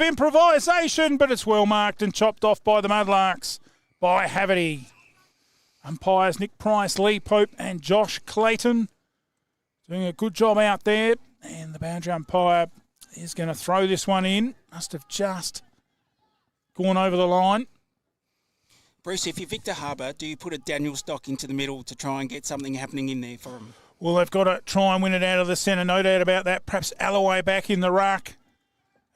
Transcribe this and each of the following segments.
improvisation, but it's well marked and chopped off by the Mudlarks by Haverty. Umpires Nick Price, Lee Pope and Josh Clayton doing a good job out there. And the boundary umpire is going to throw this one in. Must have just gone over the line. Bruce, if you're Victor Harbour, do you put a Daniel Stock into the middle to try and get something happening in there for him? Well, they've got to try and win it out of the centre, no doubt about that. Perhaps Alloway back in the ruck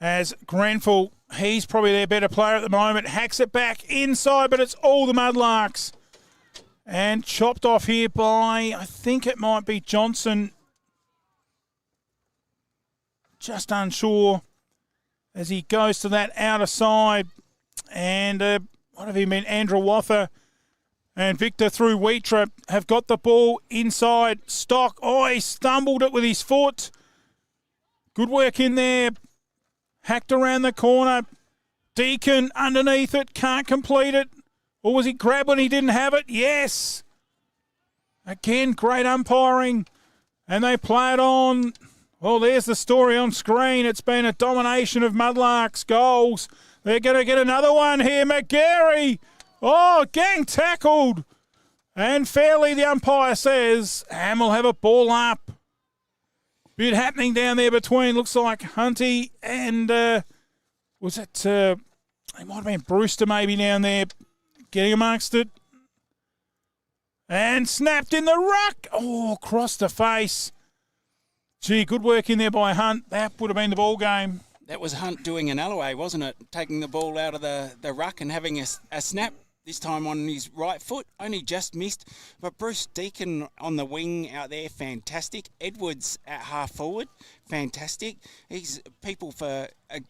as Grenfell, he's probably their better player at the moment, hacks it back inside, but it's all the Mudlarks. And chopped off here by, I think it might be Johnson. Just unsure as he goes to that outer side. And what have he been? Andrew Wather and Victor through Wheatra have got the ball inside. Stock, he stumbled it with his foot. Good work in there. Hacked around the corner. Deacon underneath it, can't complete it. Or was he grabbed when he didn't have it? Yes. Again, great umpiring. And they play it on. Well, there's the story on screen. It's been a domination of Mudlarks goals. They're going to get another one here. McGarry. Gang tackled. And fairly, the umpire says, and we'll have a ball up. Bit happening down there between, looks like Hunty and, was it, it might have been Brewster maybe down there getting amongst it. And snapped in the ruck. Across the face. Gee, good work in there by Hunt. That would have been the ball game. That was Hunt doing an Alloway, wasn't it? Taking the ball out of the ruck and having a snap, this time on his right foot. Only just missed. But Bruce Deacon on the wing out there, fantastic. Edwards at half forward, fantastic. He's people for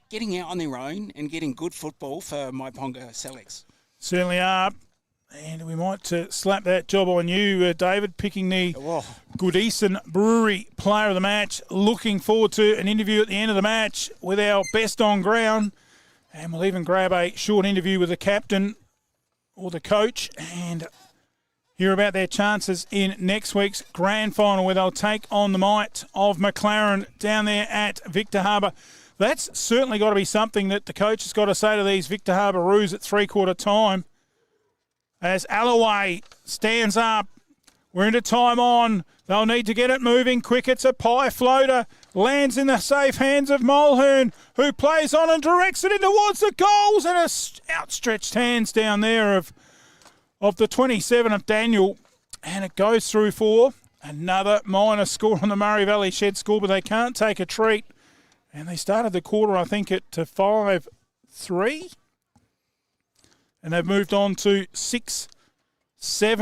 getting out on their own and getting good football for Myponga-Sellicks. Certainly are. And we might slap that job on you, David, picking the Goodison Brewery Player of the Match. Looking forward to an interview at the end of the match with our best on ground. And we'll even grab a short interview with the captain or the coach and hear about their chances in next week's grand final where they'll take on the might of McLaren down there at Victor Harbour. That's certainly got to be something that the coach has got to say to these Victor Harbour Roos at three-quarter time. As Alloway stands up, we're into time on. They'll need to get it moving quick. It's a pie floater. Lands in the safe hands of Mulhern, who plays on and directs it in towards the goals. And outstretched hands down there of the 27 of Daniel. And it goes through for another minor score on the Murray Valley Shed score, but they can't take a treat. And they started the quarter, I think, at 5-3. And they've moved on to 6-7,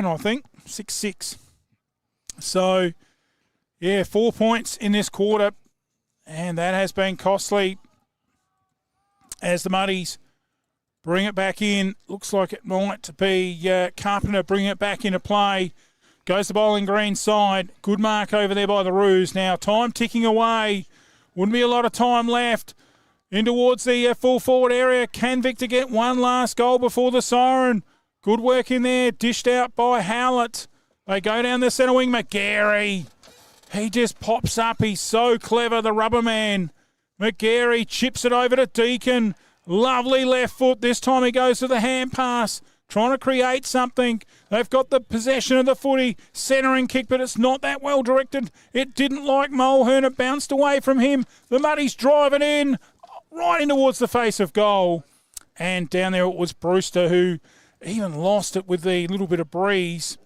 I think. 6-6. So, 4 points in this quarter. And that has been costly as the Muddies bring it back in. Looks like it might be Carpenter bringing it back into play. Goes the Bowling Green side. Good mark over there by the Roos. Now, time ticking away. Wouldn't be a lot of time left. In towards the full forward area. Can Victor get one last goal before the siren? Good work in there. Dished out by Howlett. They go down the centre wing. McGarry. He just pops up. He's so clever, the rubber man. McGarry chips it over to Deacon. Lovely left foot. This time he goes to the hand pass. Trying to create something. They've got the possession of the footy. Centering kick, but it's not that well directed. It didn't like Mulhern. It bounced away from him. The Muddies drive it in. Right in towards the face of goal. And down there it was Brewster who even lost it with the little bit of breeze.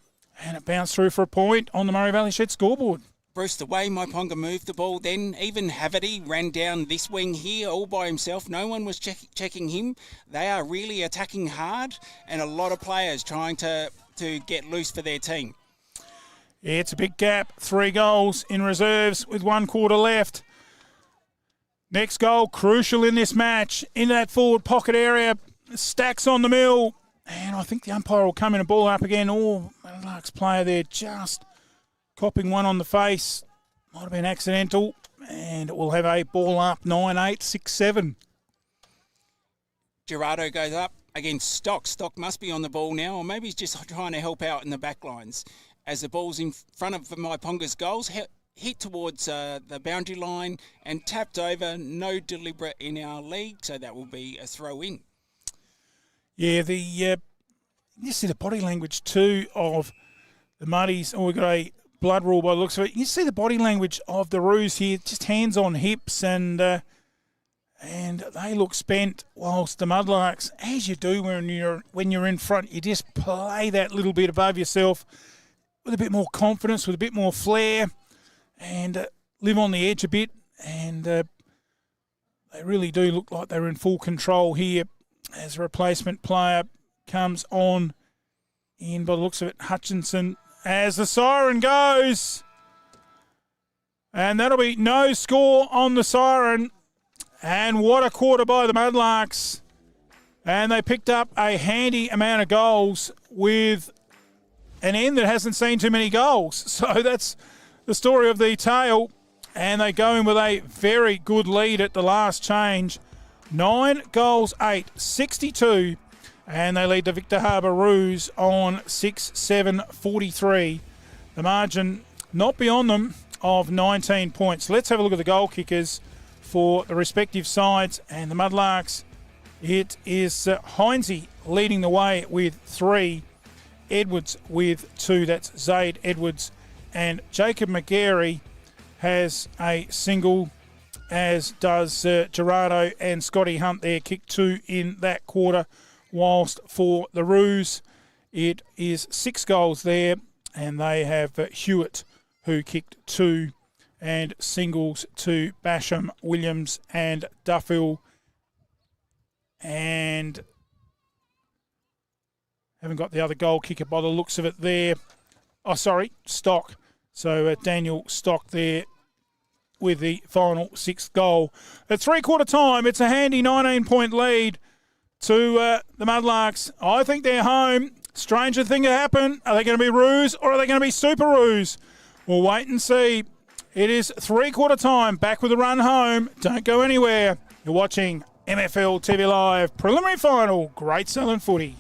And it bounced through for a point on the Murray Valley Shed scoreboard. Bruce, the way Myponga moved the ball then, even Haverty ran down this wing here all by himself. No one was checking him. They are really attacking hard and a lot of players trying to get loose for their team. Yeah, it's a big gap. 3 goals in reserves with 1 quarter left. Next goal, crucial in this match. In that forward pocket area, Stacks on the mill. And I think the umpire will come in and ball up again. Mudlarks player there just copping one on the face. Might have been accidental. And it will have a ball up, 9-8, 6-7. Gerardo goes up against Stock. Stock must be on the ball now, or maybe he's just trying to help out in the back lines. As the ball's in front of Myponga's goals, hit towards the boundary line and tapped over. No deliberate in our league, so that will be a throw in. Yeah, you see the body language too of the Muddies. Oh, we've got a blood rule by the looks of it. You see the body language of the Roos here, just hands on hips, and they look spent. Whilst the Mudlarks, as you do when you're in front, you just play that little bit above yourself with a bit more confidence, with a bit more flair, and live on the edge a bit. And they really do look like they're in full control here as a replacement player comes on in by the looks of it, Hutchinson, as the siren goes. And that'll be no score on the siren. And what a quarter by the Mudlarks. And they picked up a handy amount of goals with an end that hasn't seen too many goals. So that's the story of the tale. And they go in with a very good lead at the last change. 9 goals, 8, 62. And they lead the Victor Harbour Roos on 6-7-43. The margin not beyond them of 19 points. Let's have a look at the goal kickers for the respective sides. And the Mudlarks, it is Heinze leading the way with 3. Edwards with 2. That's Zaid Edwards. And Jacob McGarry has a single, as does Gerardo and Scotty Hunt there, kicked 2 in that quarter. Whilst for the Roos, it is 6 goals there, and they have Hewitt, who kicked 2, and singles to Basham, Williams and Duffield. And haven't got the other goal kicker by the looks of it there. Oh, sorry, Stock. So Daniel Stock there with the final 6th goal. At three-quarter time, it's a handy 19-point lead to the Mudlarks. I think they're home. Stranger thing to happen. Are they going to be Roos or are they going to be Super Roos? We'll wait and see. It is three-quarter time. Back with a run home. Don't go anywhere. You're watching MFLTV Live. Preliminary final. Great Southern footy.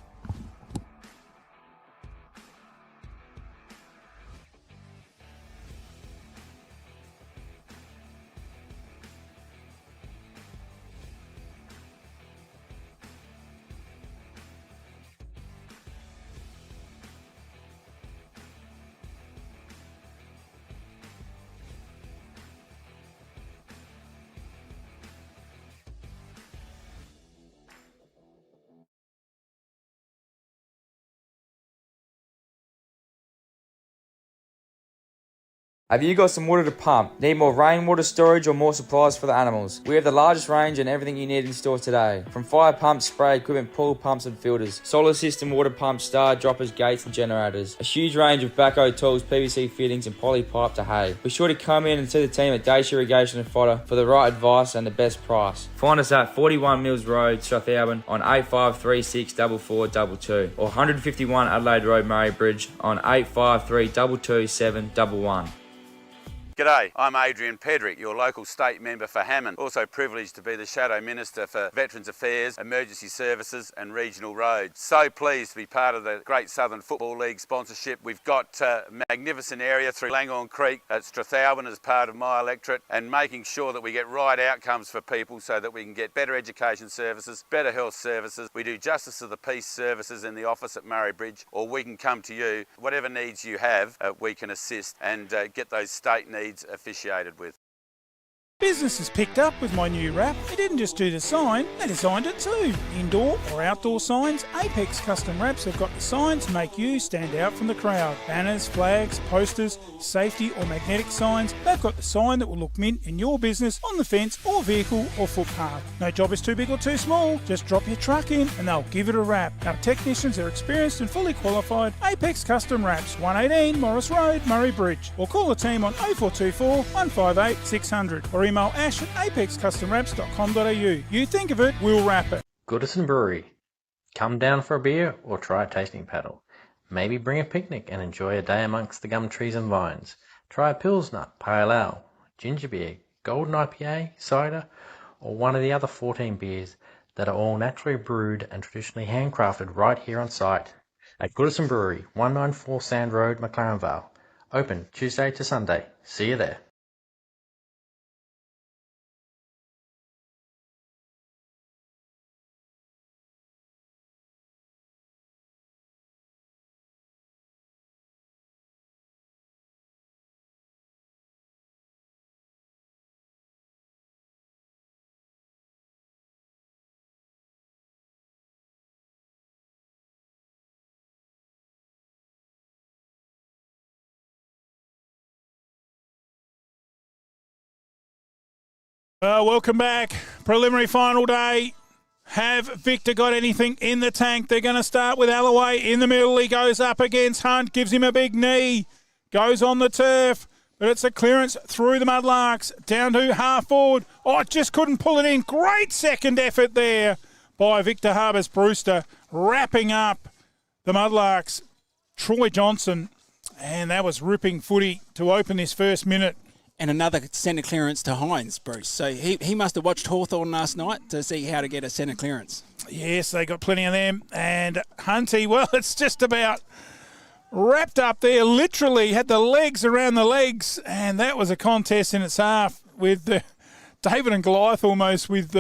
Have you got some water to pump? Need more rainwater storage or more supplies for the animals? We have the largest range and everything you need in store today. From fire pumps, spray equipment, pool pumps and filters, solar system, water pumps, star droppers, gates and generators. A huge range of backhoe tools, PVC fittings and poly pipe to hay. Be sure to come in and see the team at Dacia Irrigation and Fodder for the right advice and the best price. Find us at 41 Mills Road, Strathalbyn on 8536 4422 or 151 Adelaide Road, Murray Bridge on 853 227 711. G'day, I'm Adrian Pedrick, your local state member for Hammond. Also privileged to be the Shadow Minister for Veterans Affairs, Emergency Services and Regional Roads. So pleased to be part of the Great Southern Football League sponsorship. We've got a magnificent area through Langhorne Creek at Strathalbyn as part of my electorate, and making sure that we get right outcomes for people so that we can get better education services, better health services. We do Justice of the Peace services in the office at Murray Bridge, or we can come to you. Whatever needs you have, we can assist and get those state needs officiated with. Business has picked up with my new wrap. They didn't just do the sign, they designed it too. Indoor or outdoor signs, Apex Custom Wraps have got the signs to make you stand out from the crowd. Banners, flags, posters, safety or magnetic signs, they've got the sign that will look mint in your business, on the fence or vehicle or footpath. No job is too big or too small, just drop your truck in and they'll give it a wrap. Our technicians are experienced and fully qualified. Apex Custom Wraps, 118 Morris Road, Murray Bridge. Or call the team on 0424 158 600 or email ash at apexcustomwraps.com.au. You think of it, we'll wrap it. Goodison Brewery. Come down for a beer or try a tasting paddle. Maybe bring a picnic and enjoy a day amongst the gum trees and vines. Try a Pilsner, Pale Ale, Ginger Beer, Golden IPA, cider, or one of the other 14 beers that are all naturally brewed and traditionally handcrafted right here on site at Goodison Brewery, 194 Sand Road, McLaren Vale. Open Tuesday to Sunday. See you there. Welcome back. Preliminary final day. Have Victor got anything in the tank? They're going to start with Alloway in the middle. He goes up against Hunt, gives him a big knee, goes on the turf, but it's a clearance through the Mudlarks, down to half forward. Oh, just couldn't pull it in. Great second effort there by Victor Harbour's Brewster, wrapping up the Mudlarks. Troy Johnson, and that was ripping footy to open this first minute. And another centre clearance to Hines, Bruce. So he must have watched Hawthorn last night to see how to get a centre clearance. Yes, they got plenty of them. And Hunty, well, it's just about wrapped up there, literally had the legs around the legs. And that was a contest in its half with David and Goliath almost with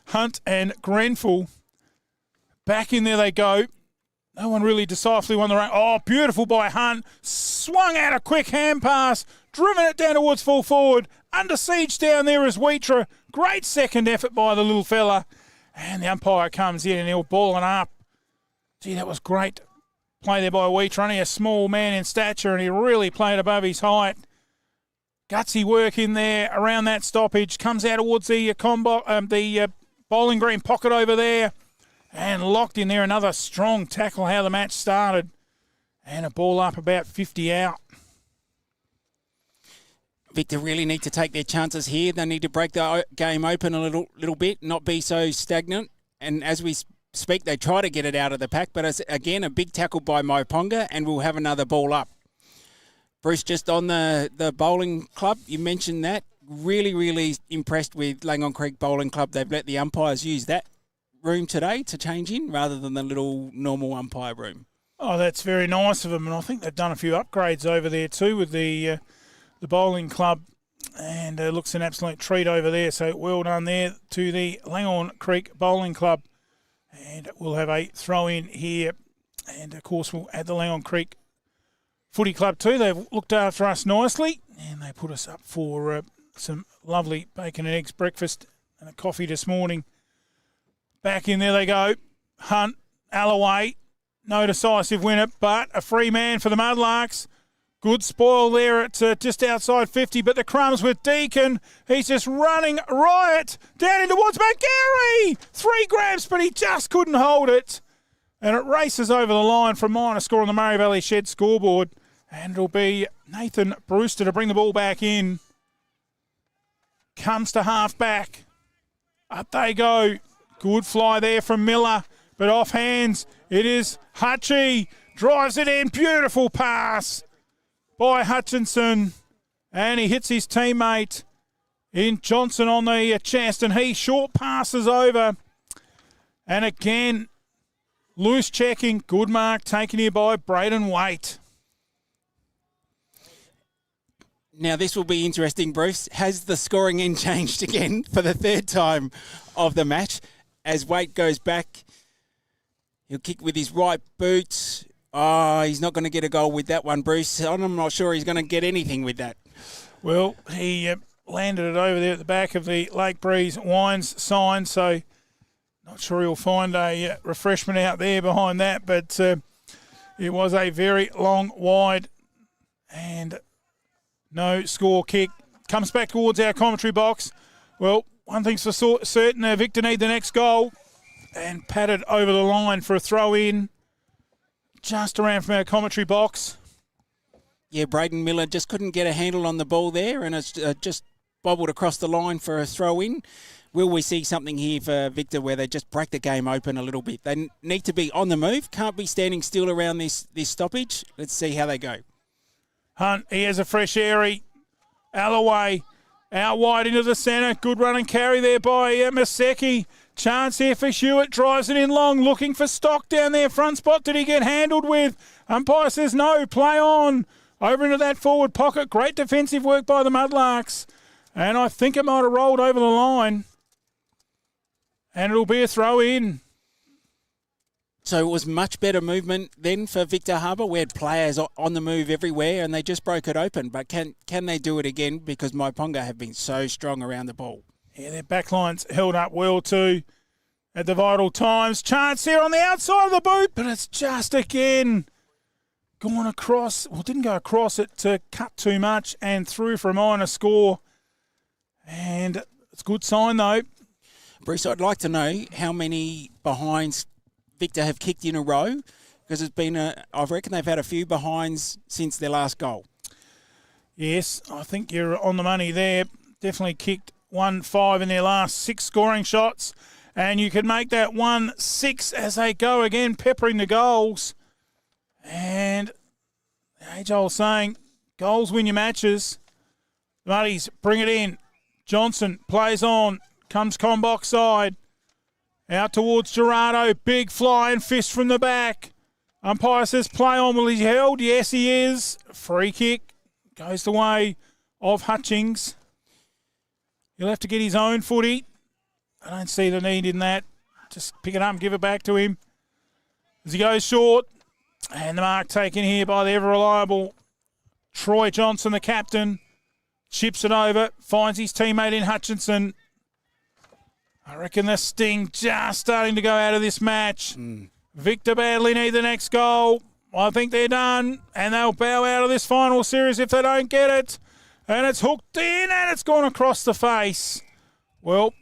Hunt and Grenfell. Back in there they go. No one really decisively won the run. Oh, beautiful by Hunt. Swung out a quick hand pass. Driven it down towards full forward. Under siege down there is Wheatra. Great second effort by the little fella. And the umpire comes in and he'll ball it up. Gee, that was great play there by Wheatra. Only a small man in stature and he really played above his height. Gutsy work in there around that stoppage. Comes out towards the bowling green pocket over there. And locked in there, another strong tackle how the match started. And a ball up about 50 out. Victor really need to take their chances here. They need to break the game open a little bit, not be so stagnant. And as we speak, they try to get it out of the pack. But it's, again, a big tackle by Myponga, and we'll have another ball up. Bruce, just on the bowling club, you mentioned that. Really, really impressed with Langhorne Creek Bowling Club. They've let the umpires use that room today to change in rather than the little normal umpire room. Oh, that's very nice of them, and I think they've done a few upgrades over there too with the bowling club, and it looks an absolute treat over there. So well done there to the Langhorne Creek Bowling Club, and we'll have a throw in here, and of course we'll add the Langhorne Creek Footy Club too. They've looked after us nicely, and they put us up for some lovely bacon and eggs breakfast and a coffee this morning. Back in there they go. Hunt, Alloway, no decisive winner, but a free man for the Mudlarks. Good spoil there at just outside 50, but the crumbs with Deacon. He's just running riot down in towards McGarry. 3 grabs, but he just couldn't hold it. And it races over the line for a minor score on the Murray Valley Shed scoreboard. And it'll be Nathan Brewster to bring the ball back in. Comes to half back. Up they go. Good fly there from Miller, but off hands. It is Hutchie. Drives it in. Beautiful pass by Hutchinson. And he hits his teammate in Johnson on the chest, and he short passes over. And again, loose checking. Good mark taken here by Braden Waite. Now, this will be interesting, Bruce. Has the scoring end changed again for the third time of the match? As Waite goes back, he'll kick with his right boot. Oh, he's not going to get a goal with that one, Bruce. I'm not sure he's going to get anything with that. Well, he landed it over there at the back of the Lake Breeze Wines sign, so not sure he'll find a refreshment out there behind that, but it was a very long wide and no score kick. Comes back towards our commentary box. Well, one thing's for certain, Victor need the next goal, and patted over the line for a throw-in just around from our commentary box. Yeah, Braden Miller just couldn't get a handle on the ball there, and it's just bobbled across the line for a throw-in. Will we see something here for Victor where they just break the game open a little bit? They need to be on the move, can't be standing still around this stoppage. Let's see how they go. Hunt, he has a fresh airy. Alloway out wide into the centre. Good run and carry there by Maseki. Chance here for Hewitt. Drives it in long. Looking for Stock down there. Front spot. Did he get handled with? Umpire says no. Play on. Over into that forward pocket. Great defensive work by the Mudlarks. And I think it might have rolled over the line. And it'll be a throw in. So it was much better movement then for Victor Harbour. We had players on the move everywhere and they just broke it open. But can they do it again? Because Myponga have been so strong around the ball. Yeah, their backline's held up well too at the vital times. Chance here on the outside of the boot, but it's just again gone across. Well, didn't go across it to cut too much and through for a minor score. And It's a good sign, though. Bruce, I'd like to know how many behinds Victor have kicked in a row, because it's been I reckon they've had a few behinds since their last goal. Yes, I think you're on the money there. Definitely kicked 1-5 in their last 6 scoring shots. And you can make that 1-6 as they go again, peppering the goals. And the age-old saying, goals win your matches. The Muddies bring it in. Johnson plays on, comes Combox side. Out towards Gerardo, big flying fist from the back. Umpire says play on, will he held? Yes, he is. Free kick goes the way of Hutchings. He'll have to get his own footy. I don't see the need in that. Just pick it up and give it back to him. As he goes short. And the mark taken here by the ever-reliable Troy Johnson, the captain. Chips it over. Finds his teammate in Hutchinson. I reckon the sting just starting to go out of this match. Victor badly need the next goal. I think they're done. And they'll bow out of this final series if they don't get it. And it's hooked in and it's gone across the face. Well,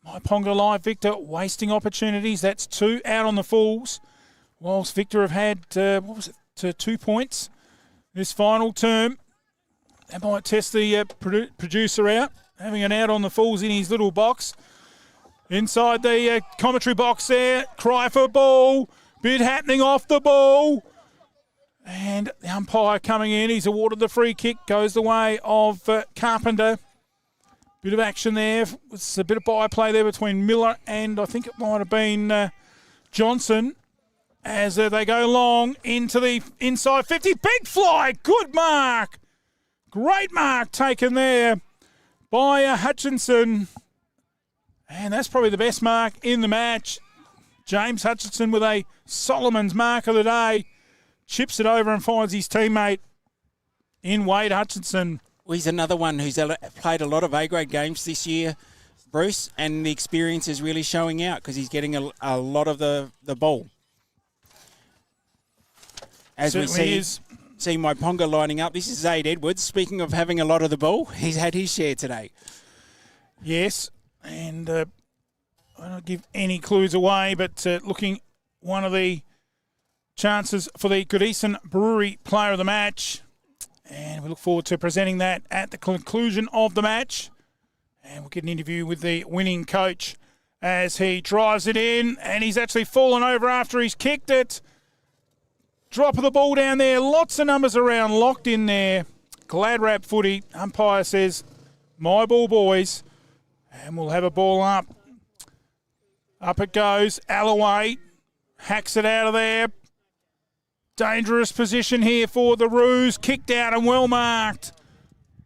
Myponga Live, Victor, wasting opportunities. That's 2 out on the Fools. Whilst Victor have had, 2 points this final term. That might test the producer out. Having an out on the Fools in his little box. Inside the commentary box there. Cry for ball. Bit happening off the ball. And the umpire coming in. He's awarded the free kick. Goes the way of Carpenter. Bit of action there. It's a bit of byplay there between Miller and I think it might have been Johnson. As they go long into the inside 50. Big fly. Good mark. Great mark taken there by Hutchinson. And that's probably the best mark in the match. James Hutchinson with a Solomon's mark of the day. Chips it over and finds his teammate in Wade Hutchinson. Well, he's another one who's played a lot of A-grade games this year, Bruce, and the experience is really showing out because he's getting a lot of the ball. As Certainly we is. see Myponga lining up. This is Zaid Edwards. Speaking of having a lot of the ball, he's had his share today. Yes, and I don't give any clues away, but looking one of the chances for the Goodison Brewery Player of the Match. And we look forward to presenting that at the conclusion of the match. And we'll get an interview with the winning coach as he drives it in. And he's actually fallen over after he's kicked it. Drop of the ball down there. Lots of numbers around, locked in there. Glad wrap footy. Umpire says, my ball, boys. And we'll have a ball up. Up it goes. Alloway hacks it out of there. Dangerous position here for the Roos. Kicked out and well marked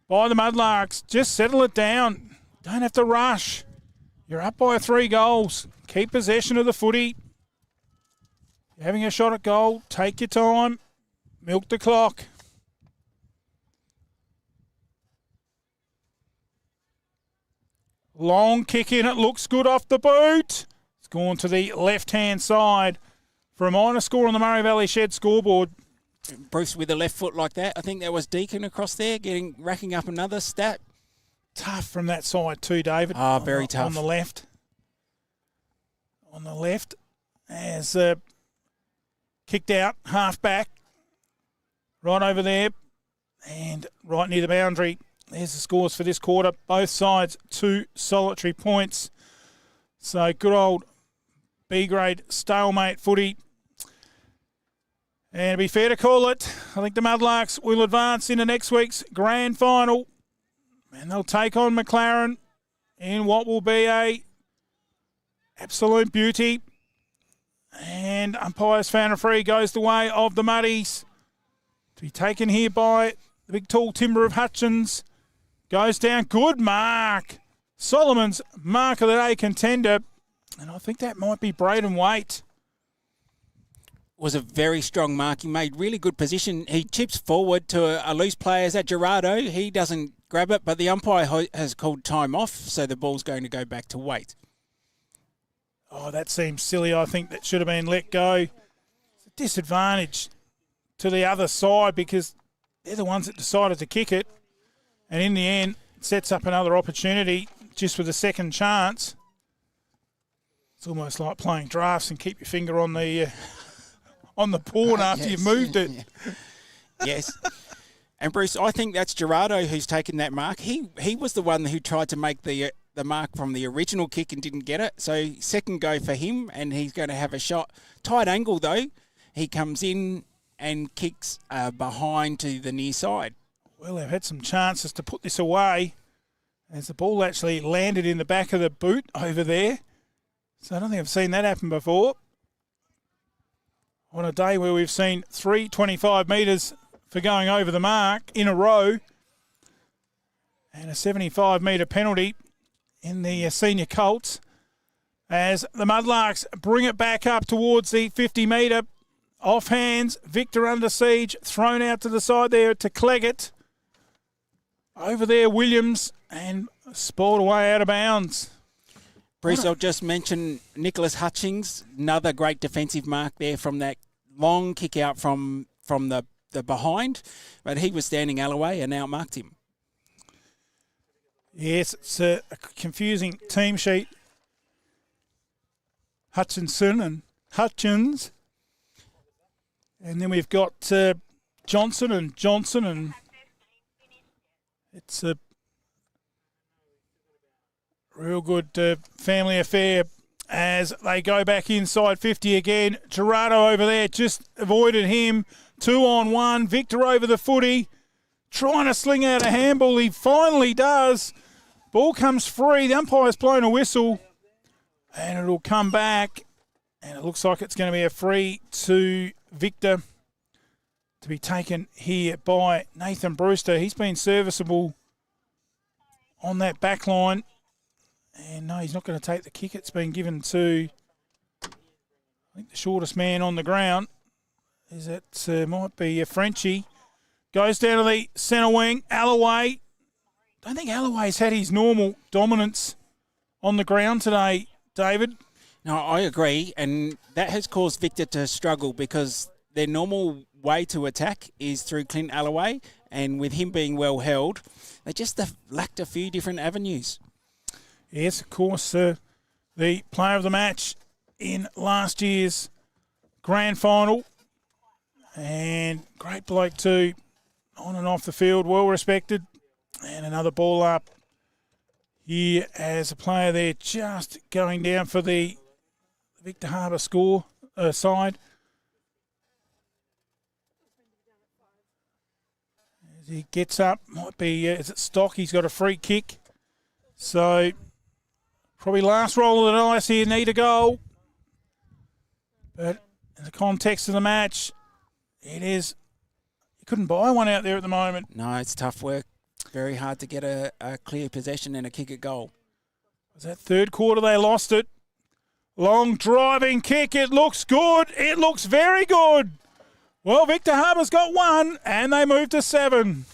by the Mudlarks. Just settle it down. Don't have to rush. You're up by 3 goals. Keep possession of the footy. You're having a shot at goal. Take your time. Milk the clock. Long kick in. It looks good off the boot. It's gone to the left-hand side for a minor score on the Murray Valley Shed scoreboard. Bruce with a left foot like that. I think that was Deacon across there racking up another stat. Tough from that side too, David. Ah, very tough. On the left. On the left. As kicked out, half back. Right over there. And right near the boundary. There's the scores for this quarter. Both sides 2 solitary points. So good old B-grade stalemate footy. And to be fair to call it, I think the Mudlarks will advance into next week's grand final. And they'll take on McLaren in what will be a absolute beauty. And umpire's found a free goes the way of the Muddies. To be taken here by the big tall timber of Hutchins. Goes down. Good mark. Solomon's mark of the day contender. And I think that might be Braden Waite. Was a very strong mark. He made really good position. He chips forward to a loose player. Is that Gerardo? He doesn't grab it, but the umpire has called time off, so the ball's going to go back to Waite. Oh, that seems silly. I think that should have been let go. It's a disadvantage to the other side because they're the ones that decided to kick it. And in the end, it sets up another opportunity just with a second chance. It's almost like playing drafts and keep your finger on the pawn after you've moved it. Yes. And Bruce, I think that's Gerardo who's taken that mark. He was the one who tried to make the mark from the original kick and didn't get it. So second go for him, and he's going to have a shot. Tight angle though. He comes in and kicks behind to the near side. Well, they've had some chances to put this away as the ball actually landed in the back of the boot over there. So I don't think I've seen that happen before. On a day where we've seen 325 metres for going over the mark in a row and a 75-metre penalty in the senior Colts as the Mudlarks bring it back up towards the 50-metre. Off hands, Victor under siege, thrown out to the side there to Cleggett. Over there, Williams, and spoiled away out of bounds. Bruce, I'll just mention Nicholas Hutchings, another great defensive mark there from that long kick out from the behind, but he was standing Alloway and outmarked him. Yes, it's a confusing team sheet. Hutchinson and Hutchins. And then we've got Johnson, and it's a real good family affair as they go back inside 50 again. Gerardo over there just avoided him. 2-on-1. Victor over the footy. Trying to sling out a handball. He finally does. Ball comes free. The umpire's blown a whistle. And it'll come back. And it looks like it's going to be a free to Victor to be taken here by Nathan Brewster. He's been serviceable on that back line. And no, he's not going to take the kick. It's been given to, I think, the shortest man on the ground. Is it might be a Frenchie. Goes down to the centre wing. Alloway. Don't think Alloway's had his normal dominance on the ground today, David. No, I agree. And that has caused Victor to struggle because their normal way to attack is through Clint Alloway. And with him being well held, they just have lacked a few different avenues. Yes, of course, the player of the match in last year's grand final. And great bloke too, on and off the field, well respected. And another ball up here as a player there just going down for the Victor Harbour side. As he gets up, might be, is it Stock? He's got a free kick. So probably last roll of the dice here, need a goal. But in the context of the match, it is, you couldn't buy one out there at the moment. No, it's tough work. Very hard to get a clear possession and a kick at goal. Was that third quarter they lost it? Long driving kick. It looks good. It looks very good. Well, Victor Harbour's got one, and they move to 7.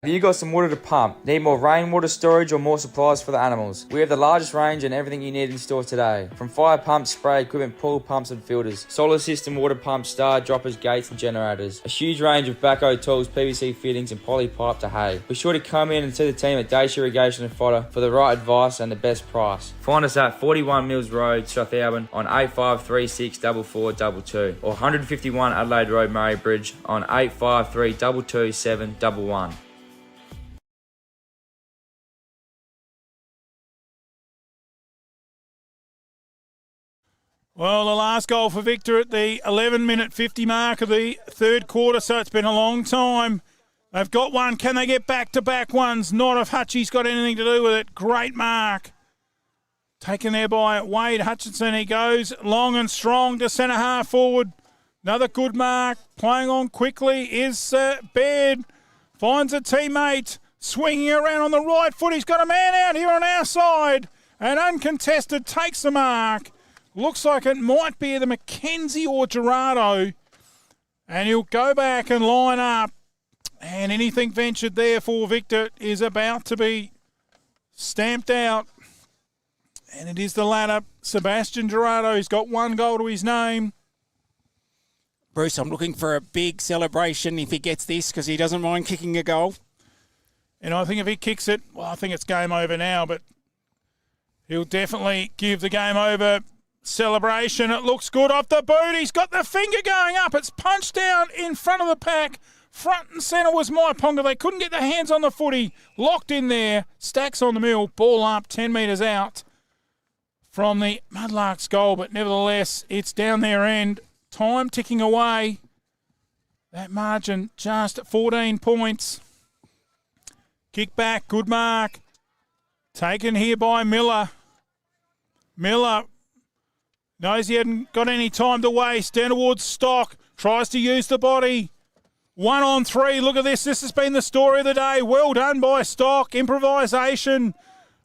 Have you got some water to pump? Need more rainwater storage or more supplies for the animals? We have the largest range and everything you need in store today. From fire pumps, spray equipment, pool pumps and filters, solar system water pumps, star droppers, gates and generators. A huge range of backhoe tools, PVC fittings and poly pipe to hay. Be sure to come in and see the team at Dacia Irrigation and Fodder for the right advice and the best price. Find us at 41 Mills Road, Strathalbyn on 8536 4422 or 151 Adelaide Road, Murray Bridge on 853 227 11. Well, the last goal for Victor at the 11-minute 50 mark of the third quarter, so it's been a long time. They've got one. Can they get back-to-back ones? Not if Hutchie's got anything to do with it. Great mark. Taken there by Wade Hutchinson. He goes long and strong to centre half forward. Another good mark. Playing on quickly is Baird. Finds a teammate. Swinging around on the right foot. He's got a man out here on our side. And uncontested takes the mark. Looks like it might be the McKenzie or Gerardo. And he'll go back and line up. And anything ventured there for Victor is about to be stamped out. And it is the latter, Sebastian Gerardo. He's got one goal to his name. Bruce, I'm looking for a big celebration if he gets this because he doesn't mind kicking a goal. And I think if he kicks it, well, I think it's game over now, but he'll definitely give the game over celebration. It looks good off the boot. He's got the finger going up. It's punched down in front of the pack. Front and centre was Myponga. They couldn't get their hands on the footy. Locked in there. Stacks on the mill. Ball up 10 metres out from the Mudlarks goal. But nevertheless, it's down their end. Time ticking away. That margin just 14 points. Kick back. Good mark. Taken here by Miller. Miller knows he hadn't got any time to waste. Down towards Stock. Tries to use the body. 1 on 3. Look at this. This has been the story of the day. Well done by Stock. Improvisation.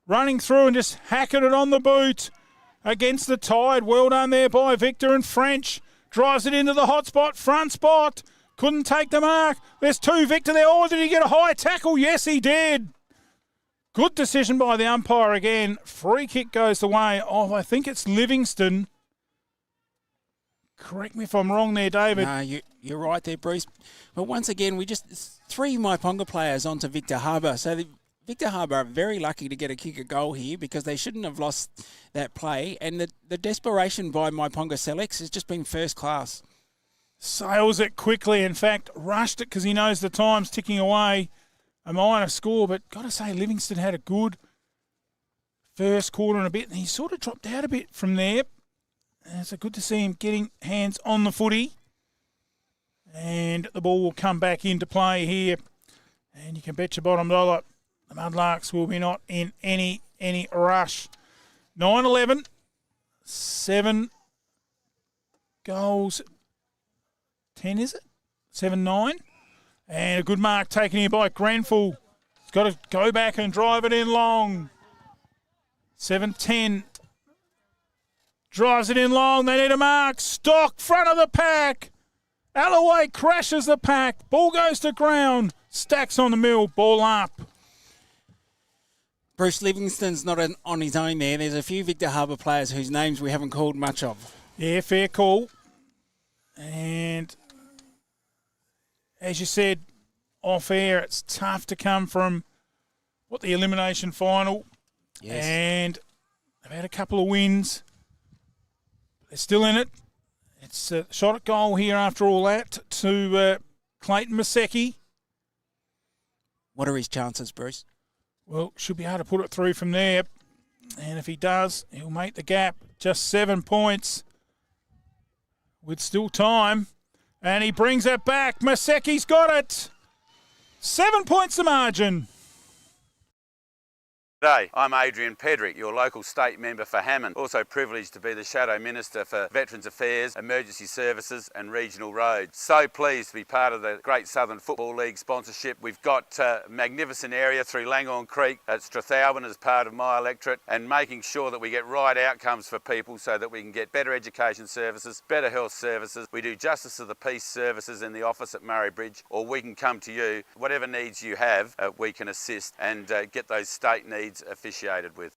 Running through and just hacking it on the boot against the Tide. Well done there by Victor, and French drives it into the hot spot. Front spot. Couldn't take the mark. There's 2 Victor there. Oh, did he get a high tackle? Yes, he did. Good decision by the umpire again. Free kick goes the way of, I think it's Livingston. Correct me if I'm wrong there, David. No, you're right there, Bruce. But once again, we just 3 Myponga players onto Victor Harbour. So Victor Harbour are very lucky to get a kick a goal here because they shouldn't have lost that play. And the desperation by Myponga-Sellicks has just been first class. Sails it quickly. In fact, rushed it because he knows the time's ticking away. A minor score, but got to say Livingston had a good first quarter and a bit, and he sort of dropped out a bit from there. And it's good to see him getting hands on the footy. And the ball will come back into play here. And you can bet your bottom dollar the Mudlarks will be not in any rush. 9-11, 7 goals. 10, is it? 7-9. And a good mark taken here by Grenfell. He's got to go back and drive it in long. 7-10. Drives it in long. They need a mark. Stock, front of the pack. Alloway crashes the pack. Ball goes to ground. Stacks on the mill. Ball up. Bruce, Livingston's not on his own there. There's a few Victor Harbour players whose names we haven't called much of. Yeah, fair call. And as you said, off air, it's tough to come from the elimination final. Yes. And they've had a couple of wins. They're still in it. It's a shot at goal here after all that to Clayton Maseki. What are his chances, Bruce? Well, should be able to put it through from there. And if he does, he'll make the gap. Just 7 points with still time. And he brings it back. Maseki's got it. 7 points the margin. G'day, I'm Adrian Pedrick, your local state member for Hammond. Also privileged to be the Shadow Minister for Veterans Affairs, Emergency Services and Regional Roads. So pleased to be part of the Great Southern Football League sponsorship. We've got a magnificent area through Langhorne Creek at Strathalbyn as part of my electorate, and making sure that we get right outcomes for people so that we can get better education services, better health services. We do Justice of the Peace services in the office at Murray Bridge, or we can come to you. Whatever needs you have, we can assist and get those state needs officiated with.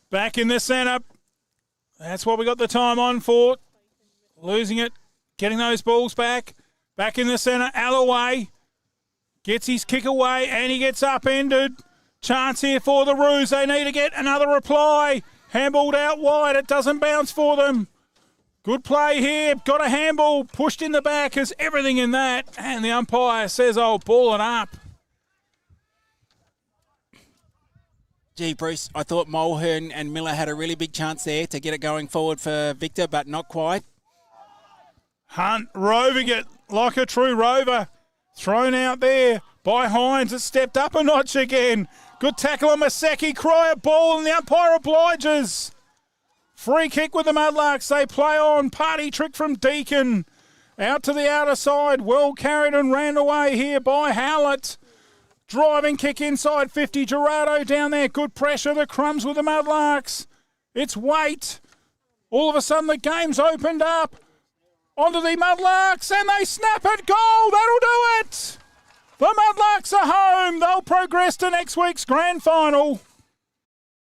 Back in the centre. That's what we got the time on for. Losing it. Getting those balls back. Back in the centre. Alloway gets his kick away and he gets upended. Chance here for the Roos. They need to get another reply. Handballed out wide. It doesn't bounce for them. Good play here. Got a handball. Pushed in the back. There's everything in that. And the umpire says, oh, ball it up. Gee, Bruce, I thought Mulhern and Miller had a really big chance there to get it going forward for Victor, but not quite. Hunt roving it like a true rover. Thrown out there by Hines. It's stepped up a notch again. Good tackle on Maseki. Cry a ball and the umpire obliges. Free kick with the Mudlarks. They play on. Party trick from Deacon. Out to the outer side. Well carried and ran away here by Howlett. Driving kick inside 50. Gerardo down there. Good pressure. The crumbs with the Mudlarks. It's Waite. All of a sudden the game's opened up. Onto the Mudlarks and they snap it. Goal. That'll do it. The Mudlarks are home. They'll progress to next week's grand final.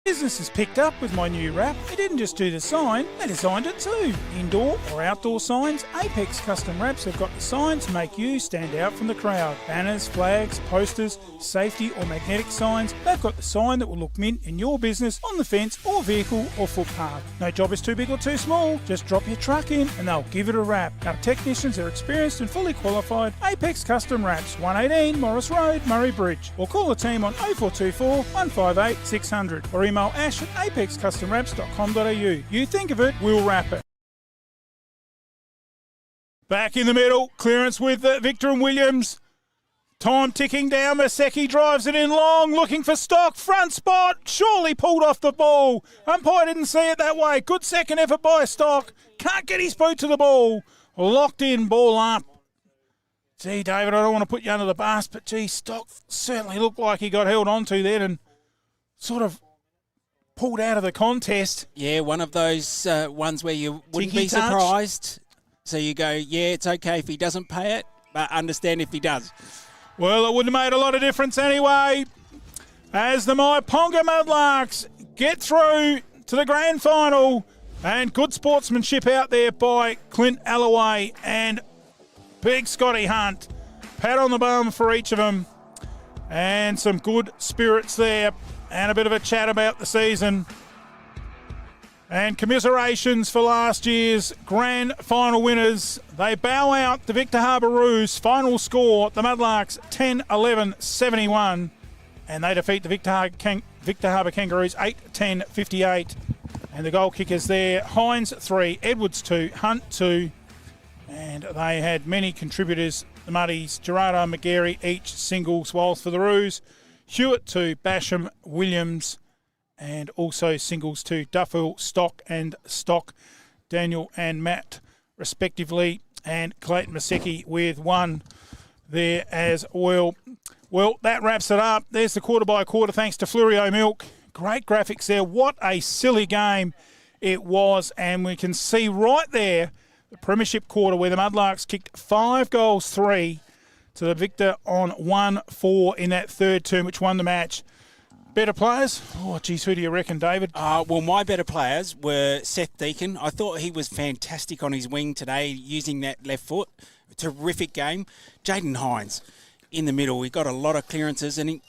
Business has picked up with my new wrap. They didn't just do the sign, they designed it too. Indoor or outdoor signs, Apex Custom Wraps have got the sign to make you stand out from the crowd. Banners, flags, posters, safety or magnetic signs, they've got the sign that will look mint in your business, on the fence or vehicle or footpath. No job is too big or too small, just drop your truck in and they'll give it a wrap. Our technicians are experienced and fully qualified. Apex Custom Wraps, 118 Morris Road, Murray Bridge. Or call the team on 0424 158 600 or email ash at apexcustomwraps.com.au. You think of it, we'll wrap it. Back in the middle, clearance with Victor and Williams. Time ticking down, Maseki drives it in long, looking for Stock, front spot, surely pulled off the ball. Umpire didn't see it that way. Good second effort by Stock. Can't get his boot to the ball. Locked in, ball up. Gee, David, I don't want to put you under the bus, but gee, Stock certainly looked like he got held onto then and sort of pulled out of the contest. Yeah, one of those ones where you wouldn't Tinky be touch. surprised. So you go, yeah, it's okay if he doesn't pay it, but understand if he does. Well, it wouldn't have made a lot of difference anyway, as the Myponga Mudlarks get through to the grand final. And good sportsmanship out there by Clint Alloway and Big Scotty Hunt. Pat on the bum for each of them. And some good spirits there. And a bit of a chat about the season. And commiserations for last year's grand final winners. They bow out the Victor Harbour Roos. Final score, the Mudlarks 10-11-71. And they defeat the Victor Harbour Kangaroos 8-10-58. And the goal kickers there, Hines 3, Edwards 2, Hunt 2. And they had many contributors, the Muddies, Gerardo and McGarry, each singles, whilst for the Roos, Hewitt 2, Basham, Williams, and also singles to Duffield, Stock and Stock, Daniel and Matt, respectively, and Clayton Maseki with 1 there as well. Well, that wraps it up. There's the quarter by quarter, thanks to Fluorio Milk. Great graphics there. What a silly game it was, and we can see right there the Premiership quarter where the Mudlarks kicked 5 goals, 3 to the Victor on 1-4 in that third term, which won the match. Better players? Oh, geez, who do you reckon, David? Well, my better players were Seth Deacon. I thought he was fantastic on his wing today, using that left foot. Terrific game. Jaden Hines in the middle. He got a lot of clearances and he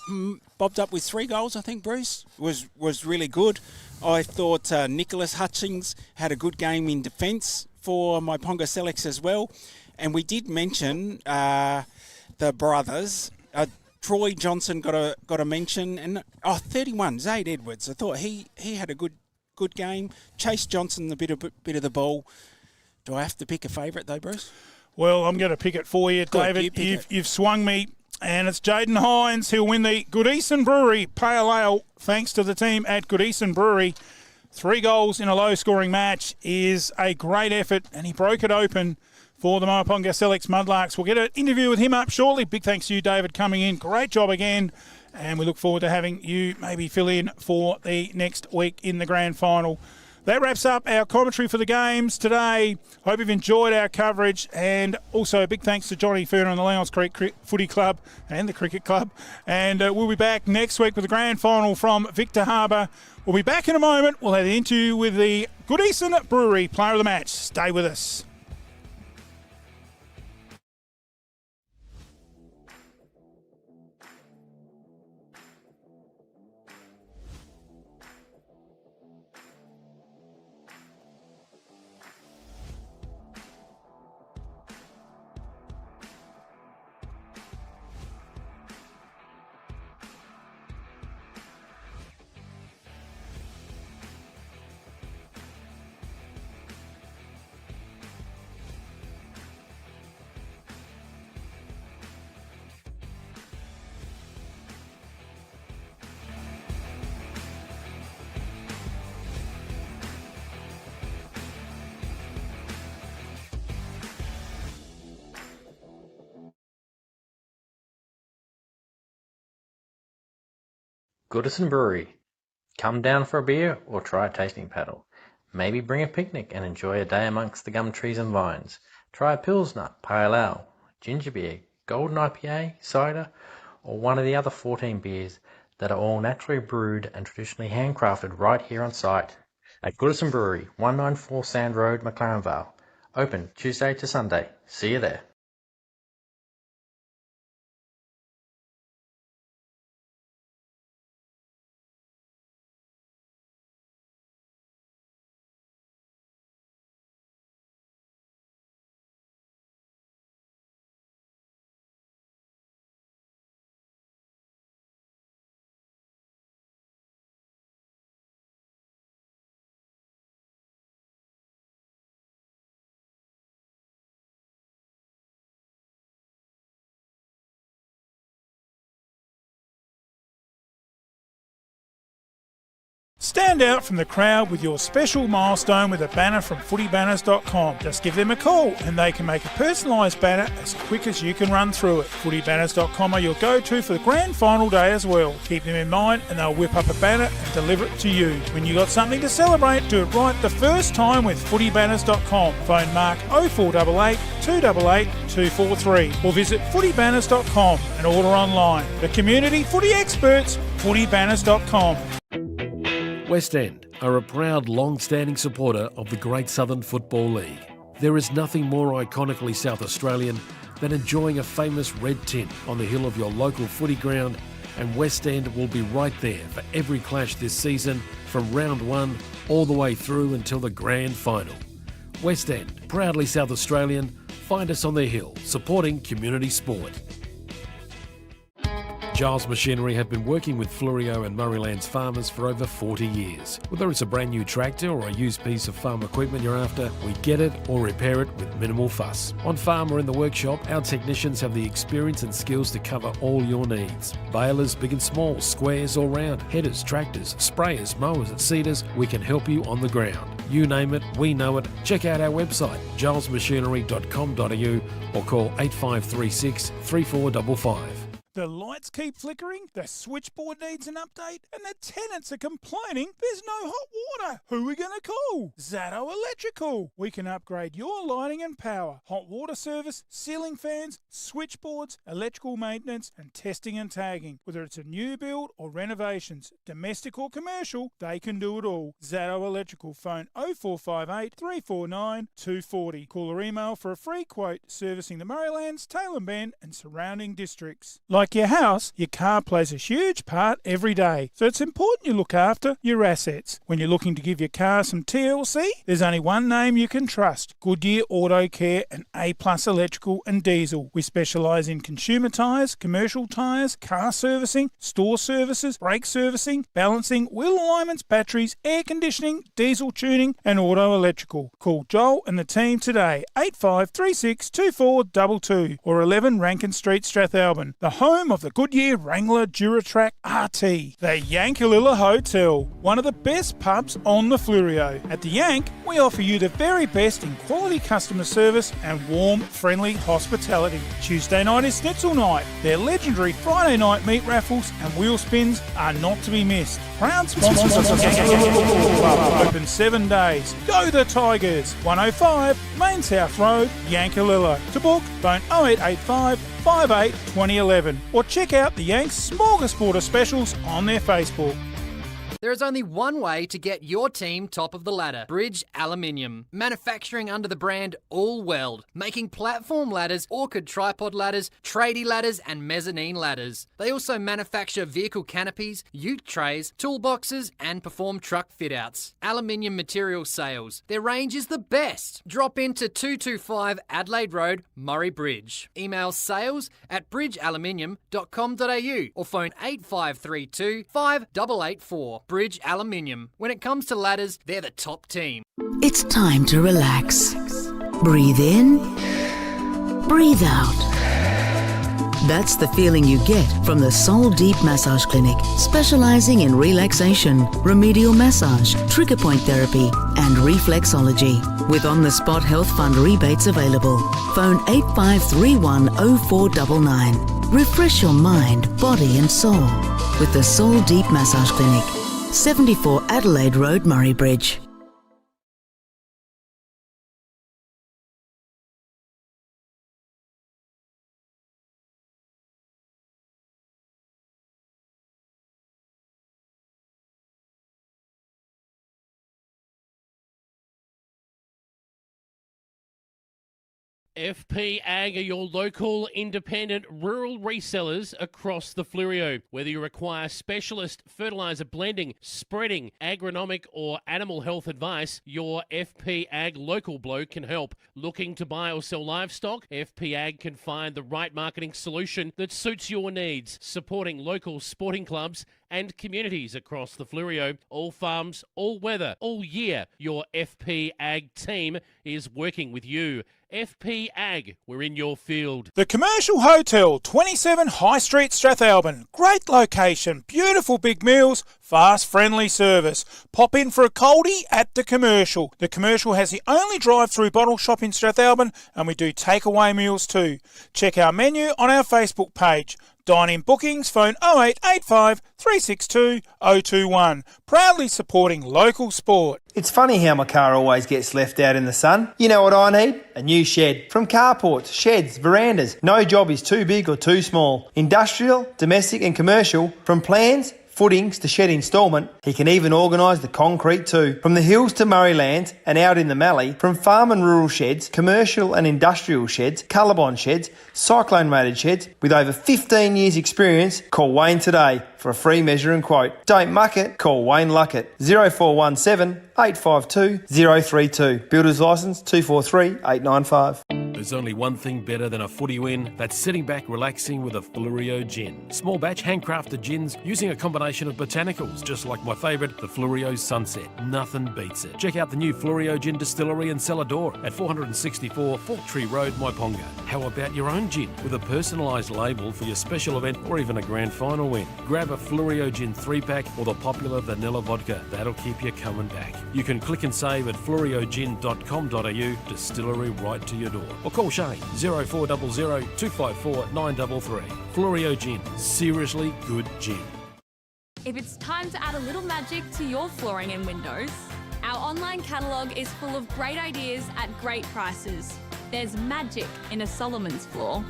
bobbed up with 3 goals, I think, Bruce. Was really good. I thought Nicholas Hutchings had a good game in defence for Myponga-Sellicks as well. And we did mention the brothers. Troy Johnson got a mention, and 31 Zaid Edwards. I thought he had a good game. Chase Johnson a bit of the ball. Do I have to pick a favourite though, Bruce? Well, I'm going to pick it for you, David. You've swung me, and it's Jaden Hines who'll win the Goodison Brewery Pale Ale. Thanks to the team at Goodison Brewery. 3 goals in a low-scoring match is a great effort, and he broke it open for the Myponga-Sellicks Mudlarks. We'll get an interview with him up shortly. Big thanks to you, David, coming in. Great job again. And we look forward to having you maybe fill in for the next week in the grand final. That wraps up our commentary for the games today. Hope you've enjoyed our coverage. And also a big thanks to Johnny Ferner and the Langhorne Creek Footy Club and the Cricket Club. And we'll be back next week with the grand final from Victor Harbour. We'll be back in a moment. We'll have the interview with the Goodison Brewery player of the match. Stay with us. Goodison Brewery. Come down for a beer or try a tasting paddle. Maybe bring a picnic and enjoy a day amongst the gum trees and vines. Try a Pilsner, Pale Ale, ginger beer, Golden IPA, cider, or one of the other 14 beers that are all naturally brewed and traditionally handcrafted right here on site at Goodison Brewery, 194 Sand Road, McLaren Vale. Open Tuesday to Sunday. See you there. Stand out from the crowd with your special milestone with a banner from footybanners.com. Just give them a call and they can make a personalised banner as quick as you can run through it. Footybanners.com are your go-to for the grand final day as well. Keep them in mind and they'll whip up a banner and deliver it to you. When you got something to celebrate, do it right the first time with footybanners.com. Phone Mark 0488 288 243 or visit footybanners.com and order online. The community footy experts, footybanners.com. West End are a proud, long-standing supporter of the Great Southern Football League. There is nothing more iconically South Australian than enjoying a famous red tint on the hill of your local footy ground, and West End will be right there for every clash this season, from round one all the way through until the grand final. West End, proudly South Australian, find us on the hill, supporting community sport. Giles Machinery have been working with Fleurieu and Murraylands farmers for over 40 years. Whether it's a brand new tractor or a used piece of farm equipment you're after, we get it or repair it with minimal fuss. On farm or in the workshop, our technicians have the experience and skills to cover all your needs. Balers, big and small, squares or round, headers, tractors, sprayers, mowers and seeders, we can help you on the ground. You name it, we know it. Check out our website, gilesmachinery.com.au, or call 8536 3455. The lights keep flickering, the switchboard needs an update, and the tenants are complaining there's no hot water. Who are we going to call? Zato Electrical. We can upgrade your lighting and power, hot water service, ceiling fans, switchboards, electrical maintenance, and testing and tagging. Whether it's a new build or renovations, domestic or commercial, they can do it all. Zato Electrical. Phone 0458 349 240. Call or email for a free quote, servicing the Murraylands, Tailem Bend, and surrounding districts. Like your house, your car plays a huge part every day, so it's important you look after your assets. When you're looking to give your car some TLC, there's only one name you can trust: Goodyear Auto Care and A+ Electrical and Diesel. We specialise in consumer tyres, commercial tyres, car servicing, store services, brake servicing, balancing, wheel alignments, batteries, air conditioning, diesel tuning and auto electrical. Call Joel and the team today, 8536 2422 or 11 Rankin Street, Strathalbyn. The home of the Goodyear Wrangler Duratrack RT. The Yankalilla Hotel, one of the best pubs on the Fleurieu. At the Yank, we offer you the very best in quality customer service and warm, friendly hospitality. Tuesday night is Schnitzel night. Their legendary Friday night meat raffles and wheel spins are not to be missed. Proud sponsors of the Yankalilla Club. Open 7 days. Go the Tigers! 105 Main South Road, Yankalilla. To book, phone 0885 58 2011 or check out the Yanks Smorgasbord specials on their Facebook. There is only one way to get your team top of the ladder: Bridge Aluminium. Manufacturing under the brand All Weld, making platform ladders, orchid tripod ladders, tradie ladders and mezzanine ladders. They also manufacture vehicle canopies, ute trays, toolboxes and perform truck fit-outs. Aluminium material sales. Their range is the best. Drop into 225 Adelaide Road, Murray Bridge. Email sales@bridgealuminium.com.au or phone 8532 5884. Bridge Aluminium. When it comes to ladders, they're the top team. It's time to relax. Breathe in, breathe out. That's the feeling you get from the Soul Deep Massage Clinic, specialising in relaxation, remedial massage, trigger point therapy and reflexology. With on-the-spot health fund rebates available. Phone 8531 0499. Refresh your mind, body and soul with the Soul Deep Massage Clinic. 74 Adelaide Road, Murray Bridge. FP Ag are your local, independent, rural resellers across the Fleurieu. Whether you require specialist fertiliser blending, spreading, agronomic or animal health advice, your FP Ag local bloke can help. Looking to buy or sell livestock? FP Ag can find the right marketing solution that suits your needs, supporting local sporting clubs and communities across the Fleurieu. All farms, all weather, all year. Your FP Ag team is working with you. FP Ag, we're in your field. The Commercial Hotel, 27 High Street, Strathalbyn. Great location, beautiful big meals, fast, friendly service. Pop in for a coldie at The Commercial. The Commercial has the only drive-through bottle shop in Strathalbyn, and we do takeaway meals too. Check our menu on our Facebook page. Dine-in bookings, phone 0885 362 021. Proudly supporting local sport. It's funny how my car always gets left out in the sun. You know what I need? A new shed. From carports, sheds, verandas. No job is too big or too small. Industrial, domestic and commercial. From plans, footings to shed instalment, he can even organise the concrete too. From the hills to Murraylands and out in the Mallee, from farm and rural sheds, commercial and industrial sheds, Colorbond sheds, cyclone rated sheds, with over 15 years experience, call Wayne today for a free measure and quote. Don't muck it, call Wayne Luckett. 0417 852 032. Builder's licence 243 895. There's only one thing better than a footy win. That's sitting back relaxing with a Fleurieu gin. Small batch handcrafted gins using a combination of botanicals, just like my favourite, the Fleurieu Sunset. Nothing beats it. Check out the new Fleurieu Gin Distillery and Cellar Door at 464 Fork Tree Road, Myponga. How about your own gin with a personalised label for your special event or even a grand final win? Grab a Fleurieu Gin 3-pack or the popular vanilla vodka. That'll keep you coming back. You can click and save at fleuriogin.com.au, distillery right to your door. Or call Shane 0400 254 933. Fleurieu Gin, seriously good gin. If it's time to add a little magic to your flooring and windows, our online catalogue is full of great ideas at great prices. There's magic in a Solomon's floor.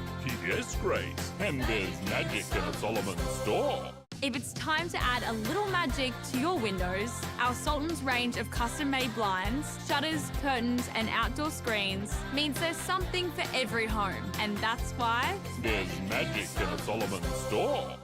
Yes, Grace, and there's magic in a Solomon's store. If it's time to add a little magic to your windows, our Sultan's range of custom-made blinds, shutters, curtains and outdoor screens means there's something for every home. And that's why there's magic in a Solomon's store.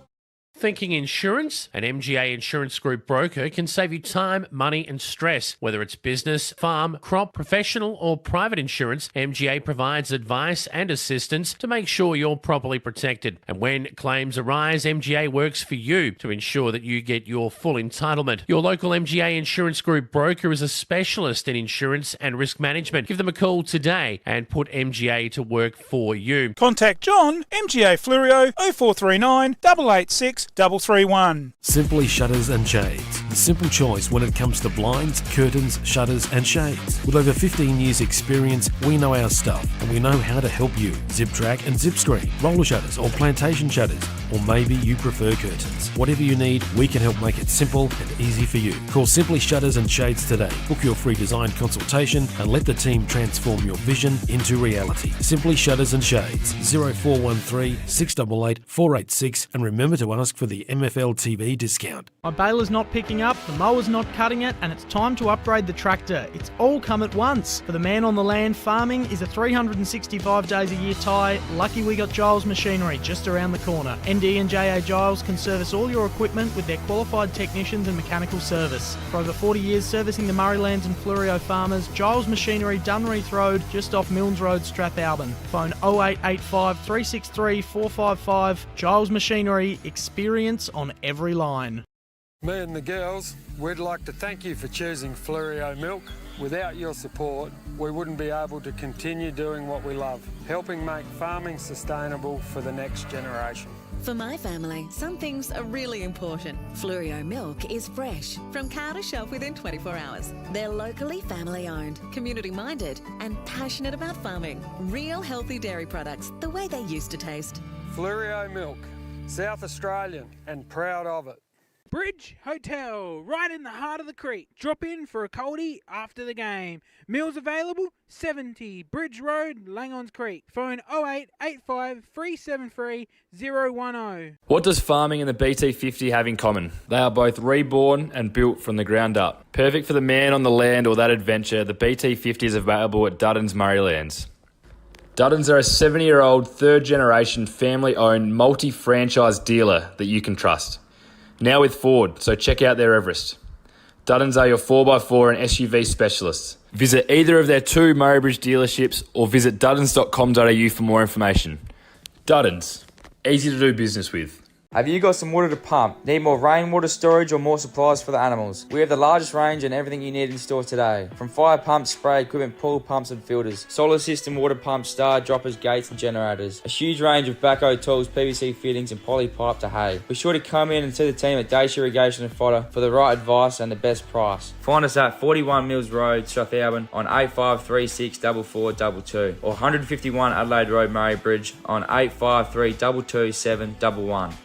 Thinking insurance? An MGA Insurance Group broker can save you time, money and stress. Whether it's business, farm, crop, professional or private insurance, MGA provides advice and assistance to make sure you're properly protected. And when claims arise, MGA works for you to ensure that you get your full entitlement. Your local MGA Insurance Group broker is a specialist in insurance and risk management. Give them a call today and put MGA to work for you. Contact John, MGA Fleurieu, 0439 886 331. Simply Shutters and Shades. The simple choice when it comes to blinds, curtains, shutters and shades. With over 15 years experience, we know our stuff and we know how to help you. Zip track and zip screen, roller shutters or plantation shutters, or maybe you prefer curtains. Whatever you need, we can help make it simple and easy for you. Call Simply Shutters and Shades today. Book your free design consultation and let the team transform your vision into reality. Simply Shutters and Shades. 0413 688 486, and remember to ask for the MFLTV discount. My baler's not picking up, the mower's not cutting it, and it's time to upgrade the tractor. It's all come at once. For the man on the land, farming is a 365 days a year tie. Lucky we got Giles Machinery just around the corner. MD and JA Giles can service all your equipment with their qualified technicians and mechanical service. For over 40 years servicing the Murraylands and Fleurieu farmers, Giles Machinery, Dunreath Road, just off Milnes Road, Strathalbyn. Phone 0885 363 455. Giles Machinery, experience on every line. Me and the girls, we'd like to thank you for choosing Fleurieu Milk. Without your support, we wouldn't be able to continue doing what we love, helping make farming sustainable for the next generation. For my family, some things are really important. Fleurieu milk is fresh, from car to shelf within 24 hours. They're locally family owned, community minded and passionate about farming. Real healthy dairy products, the way they used to taste. Fleurieu Milk, South Australian and proud of it. Bridge Hotel, right in the heart of the creek. Drop in for a coldie after the game. Meals available, 70 Bridge Road, Langhorne Creek. Phone 0885 373 010. What does farming and the BT50 have in common? They are both reborn and built from the ground up. Perfect for the man on the land or that adventure, the BT50 is available at Dutton's Murraylands. Duddons are a 70-year-old, third-generation, family-owned, multi-franchise dealer that you can trust. Now with Ford, so check out their Everest. Duddons are your 4x4 and SUV specialists. Visit either of their 2 Murray Bridge dealerships or visit duddons.com.au for more information. Duddons, easy to do business with. Have you got some water to pump? Need more rainwater storage or more supplies for the animals? We have the largest range and everything you need in store today. From fire pumps, spray equipment, pool pumps and filters, solar system, water pumps, star droppers, gates and generators. A huge range of backhoe tools, PVC fittings and poly pipe to hay. Be sure to come in and see the team at Dacia Irrigation and Fodder for the right advice and the best price. Find us at 41 Mills Road, Strathalbyn on 8536 4422 or 151 Adelaide Road, Murray Bridge on 853 227 711.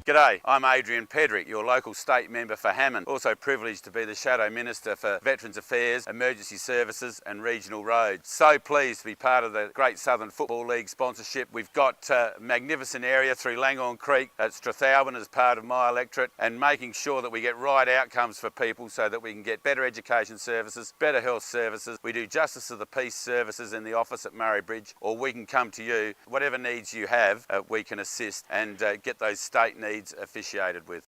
G'day, I'm Adrian Pedrick, your local state member for Hammond. Also privileged to be the Shadow Minister for Veterans Affairs, Emergency Services and Regional Roads. So pleased to be part of the Great Southern Football League sponsorship. We've got a magnificent area through Langhorne Creek at Strathalbyn as part of my electorate, and making sure that we get right outcomes for people so that we can get better education services, better health services. We do Justice of the Peace services in the office at Murray Bridge, or we can come to you. Whatever needs you have, we can assist and get those state needs officiated with.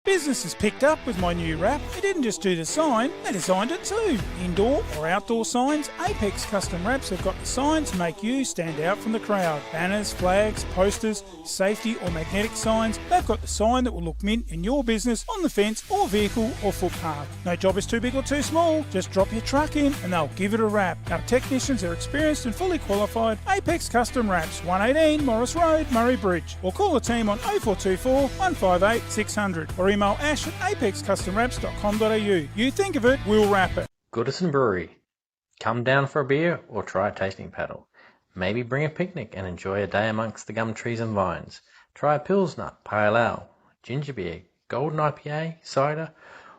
Business has picked up with my new wrap. They didn't just do the sign, they designed it too. Indoor or outdoor signs, Apex Custom Wraps have got the sign to make you stand out from the crowd. Banners, flags, posters, safety or magnetic signs, they've got the sign that will look mint in your business, on the fence or vehicle or footpath. No job is too big or too small, just drop your truck in and they'll give it a wrap. Our technicians are experienced and fully qualified. Apex Custom Wraps, 118 Morris Road, Murray Bridge. Or call the team on 0424 158 600 or email ash at apexcustomwraps.com.au. You think of it, we'll wrap it. Goodison Brewery. Come down for a beer or try a tasting paddle. Maybe bring a picnic and enjoy a day amongst the gum trees and vines. Try a Pilsner, Pale Ale, Ginger Beer, Golden IPA, cider,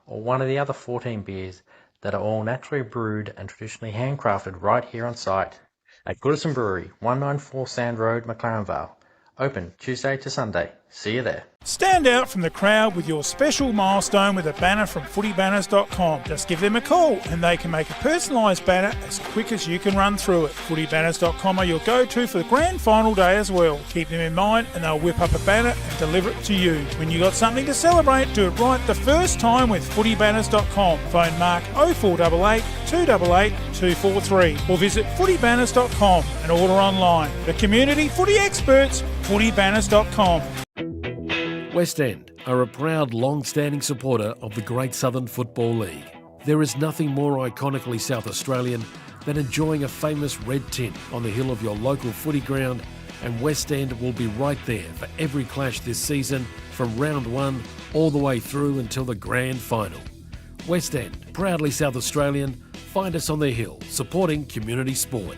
or one of the other 14 beers that are all naturally brewed and traditionally handcrafted right here on site at Goodison Brewery, 194 Sand Road, McLaren Vale. Open Tuesday to Sunday. See you there. Stand out from the crowd with your special milestone with a banner from footybanners.com. Just give them a call and they can make a personalised banner as quick as you can run through it. Footybanners.com are your go-to for the grand final day as well. Keep them in mind and they'll whip up a banner and deliver it to you. When you got something to celebrate, do it right the first time with footybanners.com. Phone Mark 0488 288 243 or visit footybanners.com and order online. The community footy experts, footybanners.com. West End are a proud, long-standing supporter of the Great Southern Football League. There is nothing more iconically South Australian than enjoying a famous red tint on the hill of your local footy ground, and West End will be right there for every clash this season from round 1 all the way through until the grand final. West End, proudly South Australian, find us on the hill, supporting community sport.